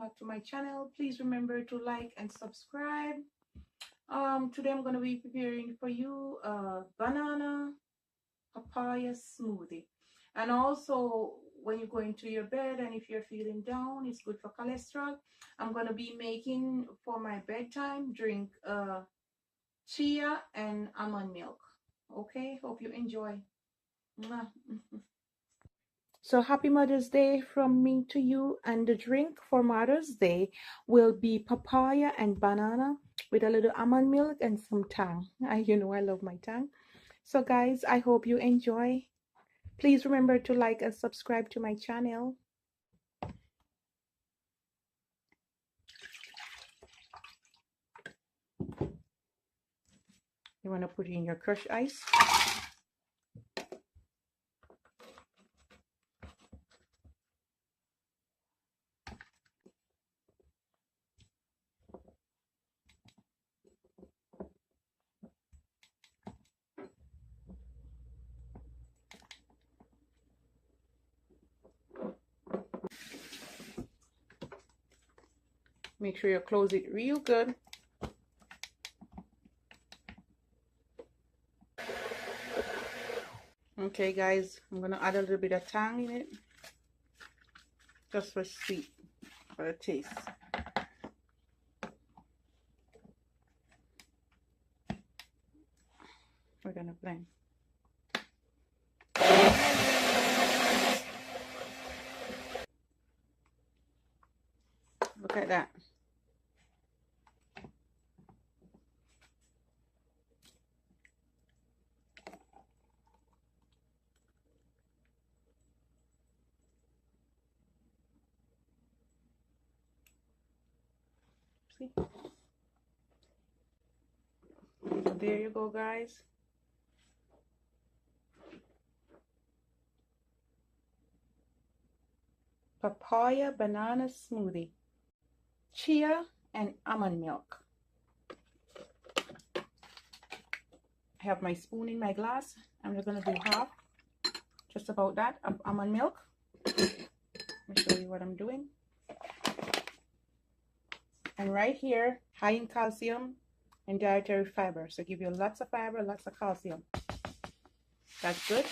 back to my channel. Please remember to like and subscribe. Today I'm going to be preparing for you a banana papaya smoothie. And also, when you go into your bed and if you're feeling down, it's good for cholesterol. I'm going to be making for my bedtime drink chia and almond milk. Okay, hope you enjoy. Mwah. So happy Mother's Day from me to you, and the drink for Mother's Day will be papaya and banana with a little almond milk and some tang. You know I love my tang. So guys, I hope you enjoy. Please remember to like and subscribe to my channel. You want to put in your crushed ice. Make sure you close it real good. Okay guys, I'm gonna add a little bit of tang in it, just for sweet, for the taste. We're gonna blend. Look at that. See? So there you go guys. Papaya banana smoothie, chia and almond milk. I have my spoon in my glass. I'm just gonna do half, just about that, of almond milk. Let me show you what I'm doing. And right here, high in calcium and dietary fiber, so give you lots of fiber, lots of calcium. That's good.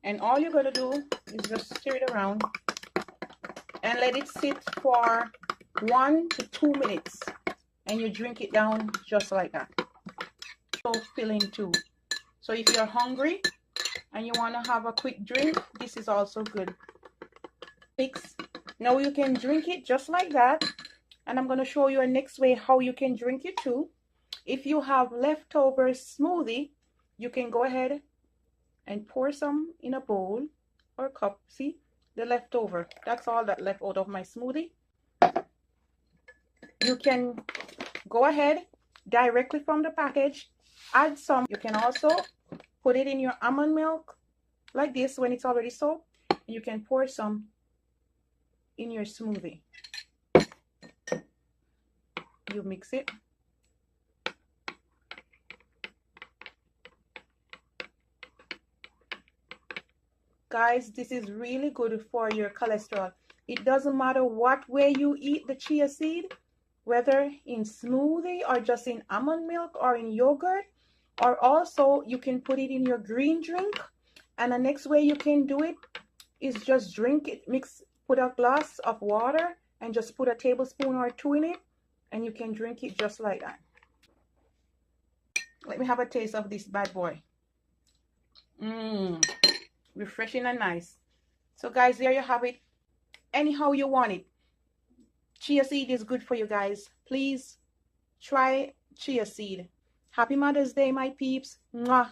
And all you're gonna do is just stir it around and let it sit for 1 to 2 minutes, and you drink it down just like that. So filling too. So if you're hungry and you want to have a quick drink, this is also good. Mix. Now you can drink it just like that, and I'm going to show you a next way how you can drink it too. If you have leftover smoothie, you can go ahead and pour some in a bowl or a cup. See the leftover, that's all that left out of my smoothie. You can go ahead directly from the package, add some. You can also put it in your almond milk like this when it's already soaked, and you can pour some in your smoothie. You mix it. Guys, this is really good for your cholesterol. It doesn't matter what way you eat the chia seed, whether in smoothie or just in almond milk or in yogurt, or also you can put it in your green drink. And the next way you can do it is just drink it, put a glass of water and just put a tablespoon or 2 in it, and you can drink it just like that. Let me have a taste of this bad boy. Refreshing and nice. So guys, there you have it. Anyhow you want it. Chia seed is good for you guys. Please try chia seed. Happy Mother's Day, my peeps. Mwah.